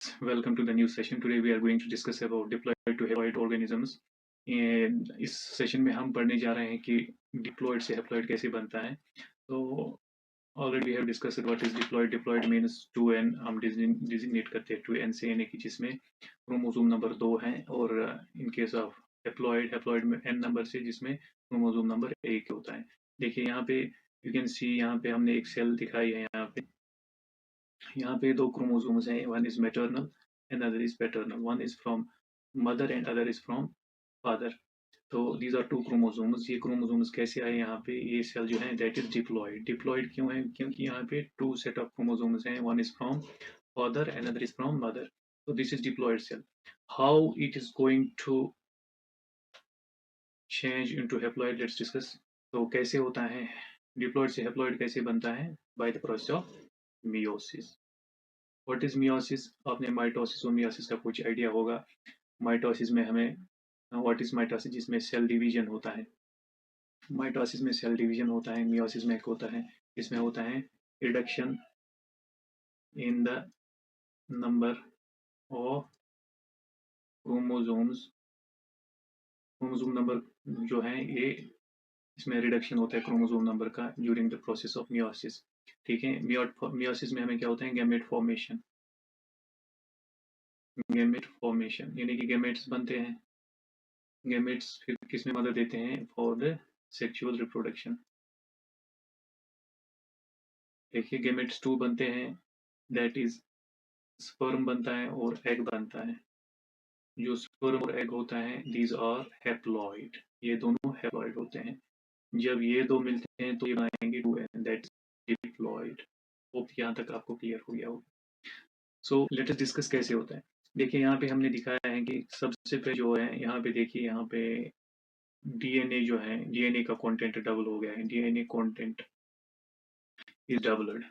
Welcome to the new session. Today we are going to discuss about diploid to haploid organisms. इस session में हम पढ़ने जा रहे हैं कि डिप्लॉइड से हैप्लॉइड कैसे बनता है. तो already we have discussed what is diploid. Diploid means 2n. हम डिजिग्नेट करते हैं 2n से, यानी कि जिसमें क्रोमोसोम नंबर 2 है, और in case of haploid, haploid में n नंबर से, जिसमें क्रोमोसोम नंबर 1 होता है. देखिए यहाँ पे यू कैन सी, यहाँ पे हमने एक सेल दिखाई है. यहाँ पे दो क्रोमोसोम्स हैं. One is maternal and other is paternal. One is from mother and other is from father. तो दीज आर टू क्रोमोसोम्स. ये क्रोमोसोम्स कैसे आए यहाँ पे? ये सेल जो है दैट इज डिप्लॉइड. डिप्लॉइड क्यों है? क्योंकि यहाँ पे टू सेट ऑफ क्रोमोसोम्स हैं. One is from father and other is from mother. So this is diploid cell. How it is going to change into haploid, let's discuss. तो कैसे होता है डिप्लॉइड से हैप्लॉइड, कैसे बनता है? By the process of meiosis. What is meiosis? आपने mitosis और मियोसिस का कुछ आइडिया होगा. माइटोसिस में हमें व्हाट इज माइटोसिस? जिसमें सेल डिवीजन होता है. माइटोसिस में सेल डिवीजन होता है. मियोसिस में एक होता है, इसमें होता है reduction in the number of chromosomes. Chromosome number जो है ये, इसमें रिडक्शन होता है क्रोमोसोम नंबर का during the process of meiosis. ठीक है. मियोसिस में हमें क्या होता है? Gamete formation. गैमेट फॉर्मेशन यानी कि गैमेट्स बनते हैं. गैमेट्स फिर किस में मदद देते हैं? For the sexual reproduction. देखिए गैमेट्स 2 बनते हैं, दैट इज स्पर्म बनता है और एग बनता है. जो स्पर्म और एग होता है, दीज आर हैप्लॉइड. ये दोनों हैप्लॉइड होते हैं. जब ये दो मिलते हैं तो ये बनाएंगे 2n, दैट डिप्लॉइड. होप यहाँ तक आपको क्लियर हो गया होगा. सो लेट अस डिस्कस कैसे होता है. देखिए यहाँ पे हमने दिखाया है कि सबसे पहले जो है, यहाँ पे देखिए, यहाँ पे डीएनए जो है, डीएनए का कंटेंट डबल हो गया है. DNA content is doubled.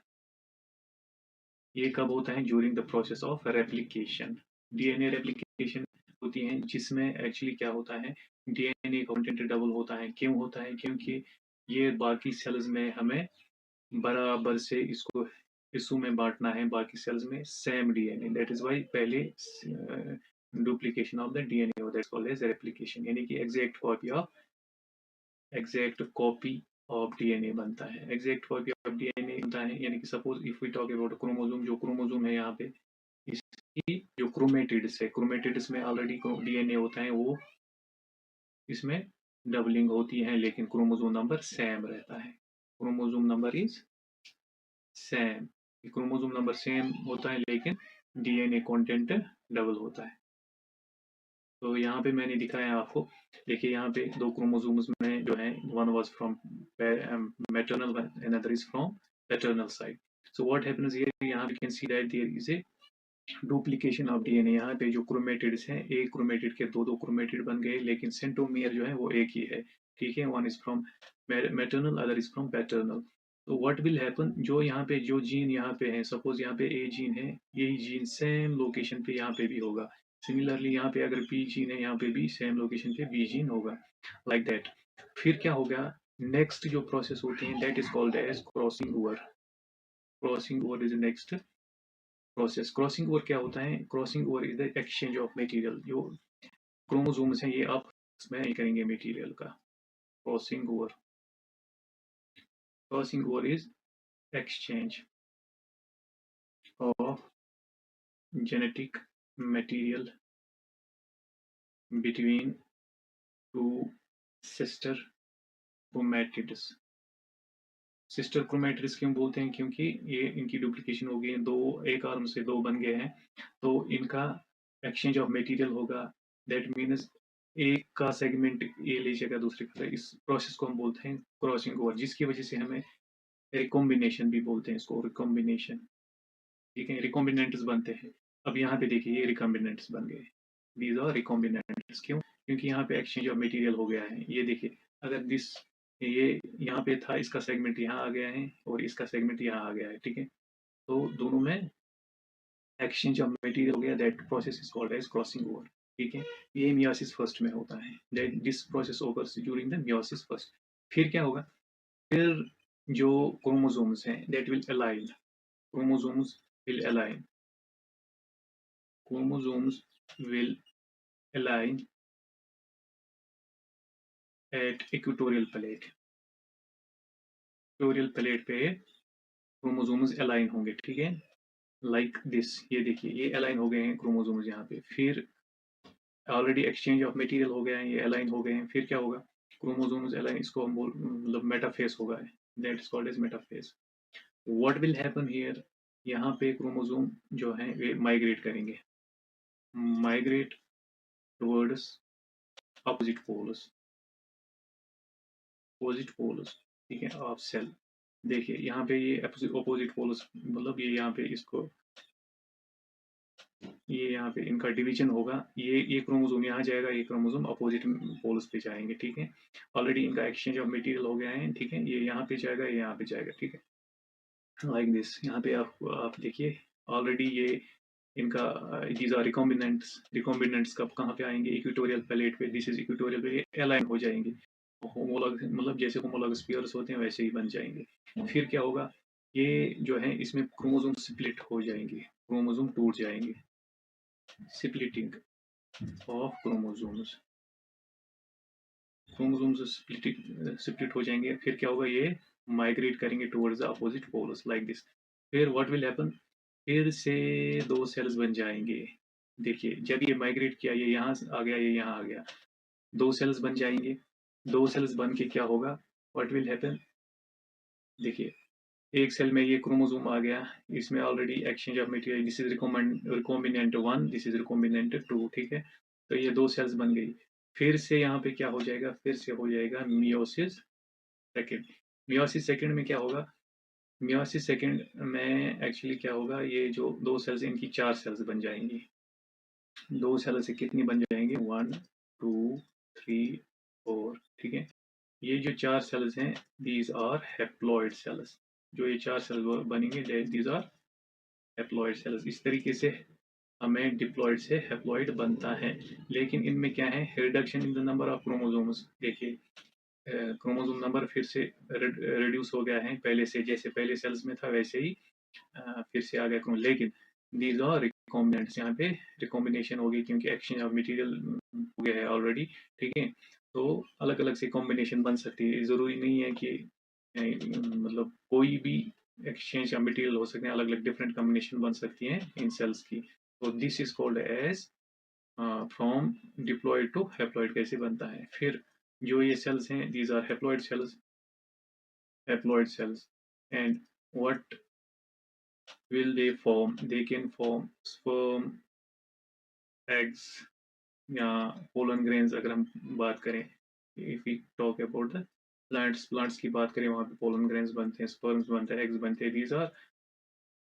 ये कब होता है? During the process of replication. DNA replication होती है, जिसमें एक्चुअली क्या होता है, डीएनए कंटेंट डबल होता है. क्यों होता है? क्योंकि ये बाकी सेल्स में हमें बराबर से इसको हिस्सों में बांटना है. बाकी सेल्स में same DNA, that is why पहले डुप्लीकेशन ऑफ द डीएनए होता है, कॉल्ड एज रेप्लिकेशन. यानी कि एग्जैक्ट कॉपी ऑफ डीएनए बनता है. एग्जैक्ट कॉपी ऑफ डीएनए बनता है, यानी कि suppose if we talk about chromosome. जो क्रोमोसोम है यहाँ पे, इसकी जो क्रोमेटिड्स है, क्रोमेटिड्स में ऑलरेडी डीएनए होता है, वो इसमें डबलिंग होती है, लेकिन क्रोमोसोम नंबर सेम रहता है. Chromosome number is same. Chromosome number same होता है, लेकिन डीएनए कंटेंट डबल होता है. तो यहाँ पे मैंने दिखाया आपको. देखिए यहाँ पे दो क्रोमोसोम्स में जो है, one was from maternal and other is from paternal side. So what happens here? यहाँ पे can see that there is a duplication of DNA. यहाँ पे जो क्रोमेटिड्स हैं, एक क्रोमेटिड के दो क्रोमेटिड बन गए, लेकिन सेंट्रोमियर जो है वो एक ही है. ठीक है. One is from maternal, other is from paternal. तो व्हाट विल हैपन, जो यहाँ पे जो जीन यहाँ पे है, सपोज यहाँ पे ए जीन है, यही जीन सेम लोकेशन पे यहाँ पे भी होगा. सिमिलरली यहाँ पे अगर बी जीन है, यहाँ पे भी सेम लोकेशन पे बी जीन होगा, लाइक दैट. फिर क्या होगा? नेक्स्ट जो प्रोसेस होती है, that is called as crossing over. Crossing over is next process. Crossing over क्या होता है? Crossing over is the exchange of material. जो क्रोमोसोम्स हैं, ये आपस में नहीं करेंगे मटेरियल का. Crossing over, crossing over is exchange of genetic material between two sister chromatids. Sister chromatids क्यों बोलते हैं? क्योंकि ये इनकी डुप्लीकेशन हो गई है, दो, एक आर्म से दो बन गए हैं, तो इनका एक्सचेंज ऑफ मटेरियल होगा. दैट मीन्स एक का सेगमेंट ये ले जाएगा दूसरे का. इस प्रोसेस को हम बोलते हैं क्रॉसिंग ओवर, जिसकी वजह से हमें रिकॉम्बिनेशन भी बोलते हैं इसको. रिकॉम्बिनेशन. ठीक है. रिकॉम्बिनेंट्स बनते हैं. अब यहाँ पे देखिए, ये रिकॉम्बिनेंट्स बन गए. These are recombinants. क्यों? क्योंकि यहाँ पे एक्सचेंज ऑफ मटेरियल हो गया है. ये देखिए, अगर दिस, ये यहाँ पे था, इसका सेगमेंट यहाँ आ गया है और इसका सेगमेंट यहाँ आ गया है. ठीक है. तो दोनों में एक्सचेंज ऑफ मटेरियल हो गया. That process is called as crossing over. ठीक है. ये मियोसिस फर्स्ट में होता है. That this process occurs during the meiosis first. फिर क्या होगा? फिर जो क्रोमोसोम्स हैं, that will align. Chromosomes will align. chromosomes will align at equatorial plate. Equatorial plate पे क्रोमोसोम्स अलाइन होंगे, ठीक है, लाइक दिस। ये देखिए ये अलाइन हो गए हैं क्रोमोसोम्स यहाँ पे। फिर ऑलरेडी एक्सचेंज ऑफ मटेरियल हो गया है, ये अलाइन हो गए हैं। फिर क्या होगा, क्रोमोसोम्स अलाइन, इसको हम मतलब मेटाफेज होगा, that is called as metaphase. What will happen here, यहाँ पे क्रोमोसोम जो है वे माइग्रेट करेंगे, migrate towards opposite poles, opposite poles, ठीक है, ऑफ सेल। देखिए यहाँ पे ये अपोजिट पोल्स, मतलब ये यहाँ पे इसको, ये यहाँ पे इनका डिवीजन होगा। ये क्रोमोसोम यहाँ जाएगा, ये क्रोमोसोम अपोजिट पोल्स पे जाएंगे, ठीक है। ऑलरेडी इनका एक्सचेंज ऑफ मटेरियल हो गया है, ठीक है, ये यहाँ पे जाएगा, ये यहाँ पे जाएगा, ठीक है, लाइक दिस। यहाँ पे आप देखिए ऑलरेडी ये इनका दीज आर रिकॉम्बिनेंट्स, रिकॉम्बिनेंट्स कब कहाँ पे आएंगे, इक्वेटोरियल प्लेट पे, दिस इज इक्वेटोरियल पे, ये अलाइन हो जाएंगे, होमोलॉग, मतलब जैसे होमोलॉगस पेयर्स होते हैं वैसे ही बन जाएंगे। फिर क्या होगा, ये जो है इसमें क्रोमोसोम स्प्लिट हो जाएंगे, क्रोमोसोम टूट जाएंगे, splitting of chromosomes, chromosomes split हो जाएंगे। फिर क्या होगा, ये माइग्रेट करेंगे towards the opposite poles, like this. फिर व्हाट विल हैपन, फिर से दो सेल्स बन जाएंगे। देखिए जब ये माइग्रेट किया, ये यहाँ आ गया, ये यहाँ आ गया, दो सेल्स बन जाएंगे। दो सेल्स बन के क्या होगा, व्हाट विल हैपन, देखिए एक सेल में ये क्रोमोसोम आ गया, इसमें already exchange of material, this is recombinant 1, this is recombinant 2, ठीक है, तो ये दो सेल्स बन गई। फिर से यहाँ पे क्या हो जाएगा, फिर से हो जाएगा मियोसिस सेकेंड। मियोसिस सेकेंड में क्या होगा, मियोसिस सेकेंड में एक्चुअली क्या होगा, ये जो दो सेल्स इनकी चार सेल्स बन जाएंगी। दो सेल से कितनी बन जाएंगी, 1 2 3 4, ठीक है। ये जो चार सेल्स हैं, दीज आर हैप्लॉइड सेल्स। जो ये चार सेल्स बनेंगे, दीज आर हैप्लॉइड सेल्स। इस तरीके से हमें डिप्लॉइड से हैप्लॉइड बनता है। लेकिन इनमें क्या है, reduction in the number of chromosomes. देखिए क्रोमोसोम नंबर फिर से रिड्यूस हो गया है, पहले से जैसे पहले सेल्स में था वैसे ही फिर से आ गया क्रोमोसोम। लेकिन दीज आर रिकॉम्बिनेंट्स, यहाँ पे रिकॉम्बिनेशन होगी क्योंकि एक्सचेंज ऑफ मटेरियल हो गया है ऑलरेडी, ठीक है। तो अलग अलग से कॉम्बिनेशन बन सकती है, जरूरी नहीं है कि मतलब कोई भी एक्सचेंज ऑफ मटेरियल हो सकते हैं, अलग अलग डिफरेंट कॉम्बिनेशन बन सकती हैं इन सेल्स की। तो this is called as from diploid to haploid कैसे बनता है। फिर जो ये सेल्स हैं, these are haploid cells, haploid cells, and what will they form, they can form sperm, eggs या pollen grains। अगर हम बात करें, if we talk about the plants की बात करें, वहाँ पे pollen grains बनते हैं, sperms बनते हैं, eggs बनते हैं, these are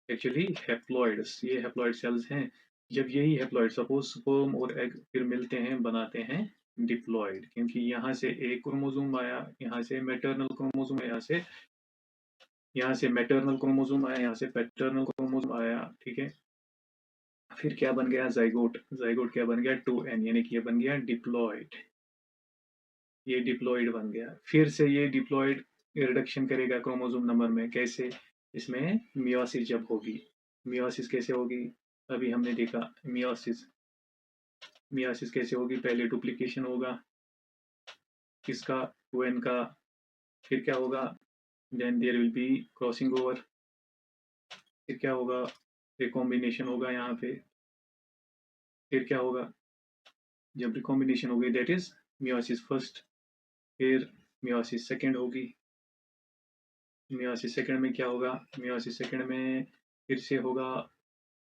actually haploids। ये haploid cells हैं। जब यही haploid, suppose sperm और egg फिर मिलते हैं, बनाते हैं डिप्लॉइड, क्योंकि यहाँ से एक क्रोमोसोम आया, यहाँ से मैटरनल क्रोमोसोम, यहाँ से मैटरनल क्रोमोसोम आया, यहाँ से पैटर्नल क्रोमोसोम आया, ठीक है। फिर क्या बन गया, जाइगोट। जाइगोट क्या बन गया, 2n, यानी कि ये बन गया डिप्लॉइड, ये डिप्लॉइड बन गया। फिर से ये डिप्लॉइड रिडक्शन करेगा क्रोमोसोम नंबर में, कैसे, इसमें मियोसिस जब होगी। मियोसिस कैसे होगी, अभी हमने देखा मियोसिस, मियोसिस कैसे होगी, पहले डुप्लीकेशन होगा किसका, 2n का। फिर क्या होगा, then there will be crossing over. फिर क्या होगा, रिकॉम्बिनेशन होगा यहाँ पे। फिर क्या होगा, जब रिकॉम्बिनेशन होगी, दैट इज मियोसिस फर्स्ट। फिर मियोसिस सेकेंड होगी। मियोसिस सेकेंड में क्या होगा, मियोसिस सेकेंड में फिर से होगा